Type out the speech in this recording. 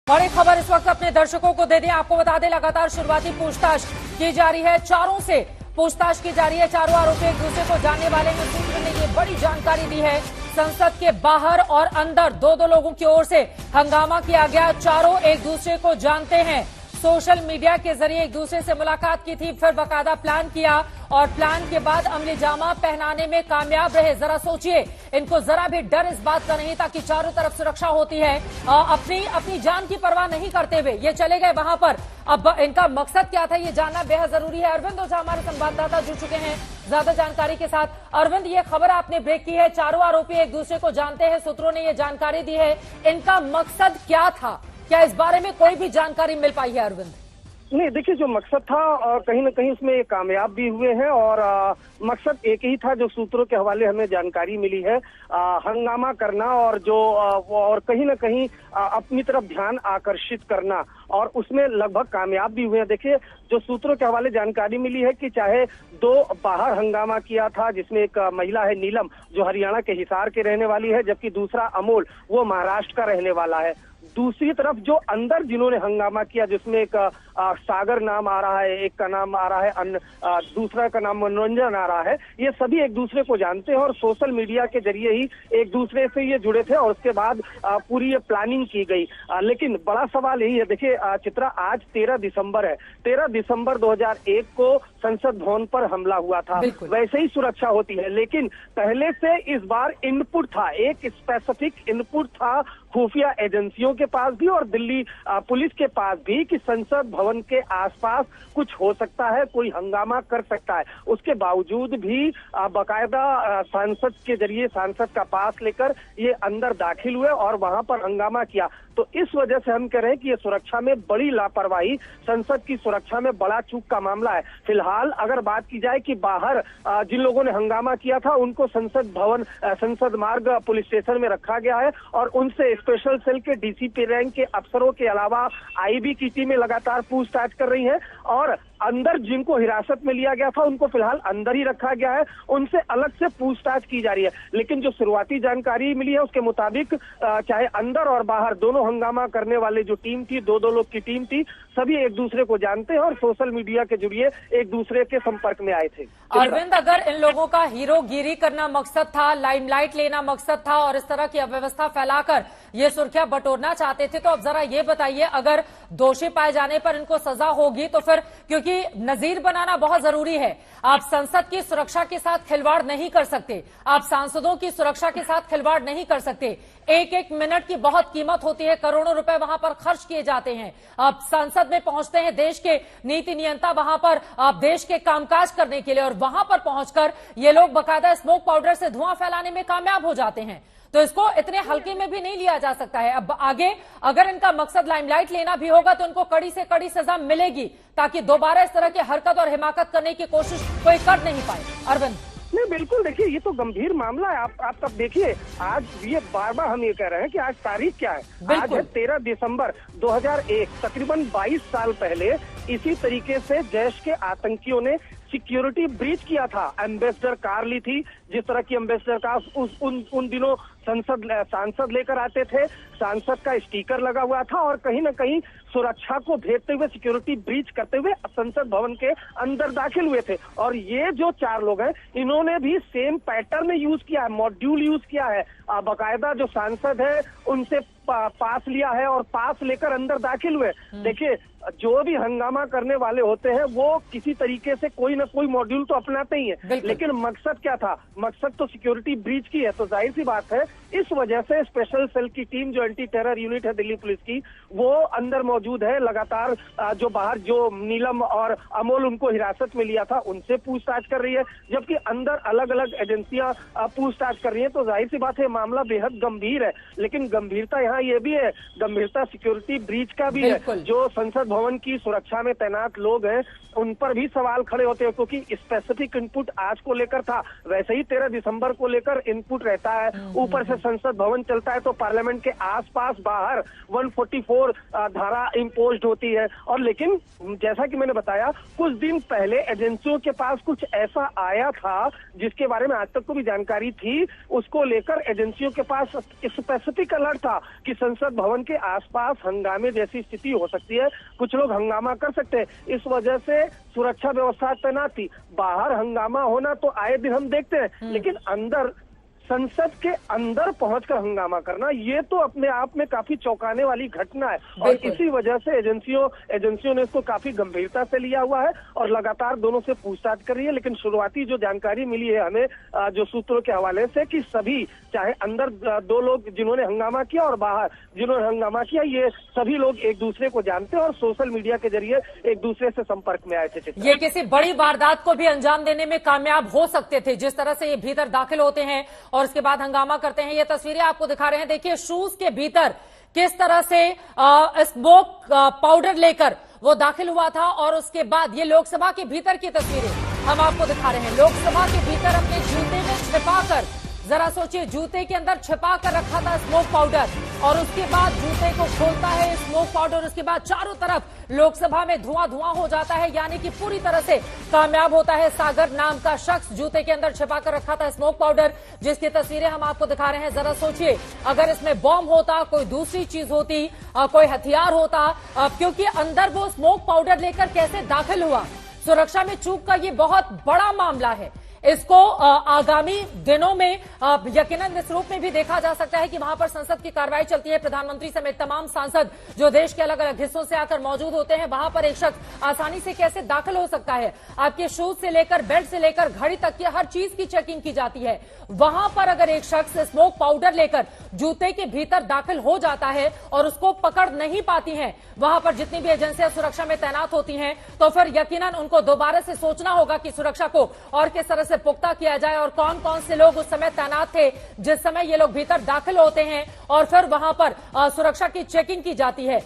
बड़ी खबर इस वक्त अपने दर्शकों को दे दें। आपको बता दें, लगातार शुरुआती पूछताछ की जा रही है, चारों से पूछताछ की जा रही है। चारों आरोपी एक दूसरे को जानने वाले हैं। सूत्र ने ये बड़ी जानकारी दी है। संसद के बाहर और अंदर दो लोगों की ओर से हंगामा किया गया। चारों एक दूसरे को जानते हैं, सोशल मीडिया के जरिए एक दूसरे से मुलाकात की थी, फिर बाकायदा प्लान किया और प्लान के बाद अमली जामा पहनाने में कामयाब रहे। जरा सोचिए, इनको जरा भी डर इस बात का नहीं था कि चारों तरफ सुरक्षा होती है। अपनी जान की परवाह नहीं करते हुए ये चले गए वहां पर। अब इनका मकसद क्या था, ये जानना बेहद जरूरी है। अरविंद ओझा हमारे संवाददाता जुड़ चुके हैं ज्यादा जानकारी के साथ। अरविंद, ये खबर आपने ब्रेक की है, चारों आरोपी एक दूसरे को जानते हैं, सूत्रों ने ये जानकारी दी है। इनका मकसद क्या था, क्या इस बारे में कोई भी जानकारी मिल पाई है अरविंद? नहीं, देखिए, जो मकसद था कहीं न कहीं उसमें कामयाब भी हुए हैं और मकसद एक ही था जो सूत्रों के हवाले हमें जानकारी मिली है, हंगामा करना और और कहीं न कहीं अपनी तरफ ध्यान आकर्षित करना, और उसमें लगभग कामयाब भी हुए हैं। देखिए, जो सूत्रों के हवाले जानकारी मिली है कि चाहे दो बाहर हंगामा किया था, जिसमें एक महिला है नीलम जो हरियाणा के हिसार के रहने वाली है, जबकि दूसरा अमोल वो महाराष्ट्र का रहने वाला है। दूसरी तरफ जो अंदर जिन्होंने हंगामा किया, जिसमें एक सागर नाम आ रहा है, एक का नाम आ रहा है दूसरा का नाम मनोरंजन आ रहा है, ये सभी एक दूसरे को जानते हैं और सोशल मीडिया के जरिए ही एक दूसरे से ये जुड़े थे और उसके बाद पूरी ये प्लानिंग की गई। लेकिन बड़ा सवाल यही है, देखिए चित्रा, आज 13 दिसंबर है। 13 दिसंबर 2001 को संसद भवन पर हमला हुआ था। वैसे ही सुरक्षा होती है, लेकिन पहले से इस बार इनपुट था, एक स्पेसिफिक इनपुट था खुफिया एजेंसियों के पास भी और दिल्ली पुलिस के पास भी कि संसद भवन के आसपास कुछ हो सकता है, कोई हंगामा कर सकता है। उसके बावजूद भी बाकायदा सांसद के जरिए सांसद का पास लेकर ये अंदर दाखिल हुए और वहां पर हंगामा किया। तो इस वजह से हम कह रहे हैं कि ये सुरक्षा में बड़ी लापरवाही, संसद की सुरक्षा में बड़ा चूक का मामला है। फिलहाल अगर बात की जाए कि बाहर जिन लोगों ने हंगामा किया था उनको संसद भवन, संसद मार्ग पुलिस स्टेशन में रखा गया है और उनसे स्पेशल सेल के डीसीपी रैंक के अफसरों के अलावा आईबी की टीमें लगातार पूछताछ कर रही हैं और अंदर जिनको हिरासत में लिया गया था उनको फिलहाल अंदर ही रखा गया है, उनसे अलग से पूछताछ की जा रही है। लेकिन जो शुरुआती जानकारी मिली है उसके मुताबिक चाहे अंदर और बाहर दोनों हंगामा करने वाले जो टीम थी, दो लोग की टीम थी, सभी एक दूसरे को जानते हैं और सोशल मीडिया के जरिए एक दूसरे के संपर्क में आए थे। अरविंद, अगर इन लोगों का हीरोगिरी करना मकसद था, लाइमलाइट लेना मकसद था और इस तरह की अव्यवस्था फैलाकर ये सुर्खियां बटोरना चाहते थे, तो अब जरा ये बताइए, अगर दोषी पाए जाने पर इनको सजा होगी तो फिर, क्योंकि नजीर बनाना बहुत जरूरी है, आप संसद की सुरक्षा के साथ खिलवाड़ नहीं कर सकते, आप सांसदों की सुरक्षा के साथ खिलवाड़ नहीं कर सकते। एक एक मिनट की बहुत कीमत होती है, करोड़ों रुपए वहां पर खर्च किए जाते हैं। आप संसद में पहुंचते हैं देश के नीति नियंता वहां पर आप देश के कामकाज करने के लिए, और वहां पर पहुंचकर ये लोग बाकायदा स्मोक पाउडर से धुआं फैलाने में कामयाब हो जाते हैं। तो इसको इतने हल्के में भी नहीं लिया जा सकता है। अब आगे अगर इनका मकसद लाइमलाइट लेना भी होगा तो इनको कड़ी से कड़ी सजा मिलेगी, ताकि दोबारा इस तरह की हरकत और हिमाकत करने की कोशिश कोई कर नहीं पाए। अरविंद, नहीं, बिल्कुल, देखिए, ये तो गंभीर मामला है। आप तब देखिए, आज ये बार हम ये कह रहे हैं कि आज तारीख क्या है, आज है 13 दिसंबर 2001। तकरीबन 22 साल पहले इसी तरीके से जैश के आतंकियों ने सिक्योरिटी ब्रीच किया था, एम्बेसडर कार ली थी, जिस तरह की एम्बेसडर कार उन दिनों सांसद लेकर आते थे, सांसद का स्टिकर लगा हुआ था और कहीं न कहीं सुरक्षा को भेजते हुए, सिक्योरिटी ब्रीच करते हुए संसद भवन के अंदर दाखिल हुए थे। और ये जो चार लोग हैं, इन्होंने भी सेम पैटर्न यूज किया है, मॉड्यूल यूज किया है, बाकायदा जो सांसद है उनसे पास लिया है और पास लेकर अंदर दाखिल हुए। देखिए, जो भी हंगामा करने वाले होते हैं वो किसी तरीके से कोई ना कोई मॉड्यूल तो अपनाते ही है, लेकिन मकसद क्या था? मकसद तो सिक्योरिटी ब्रीच की है। तो जाहिर सी बात है, इस वजह से स्पेशल सेल की टीम, जो एंटी टेरर यूनिट है दिल्ली पुलिस की, वो अंदर मौजूद है। लगातार जो बाहर जो नीलम और अमोल उनको हिरासत में लिया था उनसे पूछताछ कर रही है, जबकि अंदर अलग अलग एजेंसियां पूछताछ कर रही है। तो जाहिर सी बात है, मामला बेहद गंभीर है। लेकिन गंभीरता यहाँ ये भी है, गंभीरता सिक्योरिटी ब्रीच का भी है। जो संसद भवन की सुरक्षा में तैनात लोग हैं उन पर भी सवाल खड़े होते हैं, क्योंकि स्पेसिफिक इनपुट आज को लेकर था, वैसे ही 13 दिसंबर को लेकर इनपुट रहता है। ऊपर से संसद भवन चलता है तो पार्लियामेंट के आसपास बाहर 144 धारा इम्पोज्ड होती है। और लेकिन जैसा कि मैंने बताया, कुछ दिन पहले एजेंसियों के पास कुछ ऐसा आया था जिसके बारे में आज तक को भी जानकारी थी, उसको लेकर एजेंसियों के पास स्पेसिफिक अलर्ट था कि संसद भवन के आसपास हंगामे जैसी स्थिति हो सकती है, कुछ लोग हंगामा कर सकते हैं। इस वजह से सुरक्षा व्यवस्था तैनात थी। बाहर हंगामा होना तो आए दिन हम देखते हैं, लेकिन अंदर संसद के अंदर पहुंचकर हंगामा करना, ये तो अपने आप में काफी चौंकाने वाली घटना है। और इसी वजह से एजेंसियों ने इसको काफी गंभीरता से लिया हुआ है और लगातार दोनों से पूछताछ कर रही है। लेकिन शुरुआती जो जानकारी मिली है हमें जो सूत्रों के हवाले से, कि सभी, चाहे अंदर 2 लोग जिन्होंने हंगामा किया और बाहर जिन्होंने हंगामा किया, ये सभी लोग एक दूसरे को जानते हैं और सोशल मीडिया के जरिए एक दूसरे से संपर्क में आए थे। ये किसी बड़ी वारदात को भी अंजाम देने में कामयाब हो सकते थे, जिस तरह से ये भीतर दाखिल होते हैं और उसके बाद हंगामा करते हैं। ये तस्वीरें आपको दिखा रहे हैं, देखिए शूज के भीतर किस तरह से स्मोक पाउडर लेकर वो दाखिल हुआ था। और उसके बाद ये लोकसभा के भीतर की तस्वीरें हम आपको दिखा रहे हैं। लोकसभा के भीतर अपने जूते में छिपाकर, जरा सोचिए, जूते के अंदर छिपा कर रखा था स्मोक पाउडर और उसके बाद जूते को खोलता है स्मोक पाउडर, उसके बाद चारों तरफ लोकसभा में धुआं धुआं हो जाता है। यानी कि पूरी तरह से कामयाब होता है सागर नाम का शख्स। जूते के अंदर छिपा कर रखा था स्मोक पाउडर, जिसकी तस्वीरें हम आपको दिखा रहे हैं। जरा सोचिए, अगर इसमें बॉम्ब होता, कोई दूसरी चीज होती, कोई हथियार होता, क्योंकि अंदर वो स्मोक पाउडर लेकर कैसे दाखिल हुआ, सुरक्षा में चूक का ये बहुत बड़ा मामला है। इसको आगामी दिनों में यकीनन इस रूप में भी देखा जा सकता है कि वहां पर संसद की कार्रवाई चलती है, प्रधानमंत्री समेत तमाम सांसद जो देश के अलग अलग हिस्सों से आकर मौजूद होते हैं, वहां पर एक शख्स आसानी से कैसे दाखिल हो सकता है। आपके शूज से लेकर, बेल्ट से लेकर, घड़ी तक की हर चीज की चेकिंग की जाती है। वहां पर अगर एक शख्स स्मोक पाउडर लेकर जूते के भीतर दाखिल हो जाता है और उसको पकड़ नहीं पाती हैं वहां पर जितनी भी एजेंसियां सुरक्षा में तैनात होती हैं, तो फिर यकीनन उनको दोबारा से सोचना होगा कि सुरक्षा को और किस तरह से पुख्ता किया जाए और कौन कौन से लोग उस समय तैनात थे जिस समय ये लोग भीतर दाखिल होते हैं और फिर वहां पर सुरक्षा की चेकिंग की जाती है।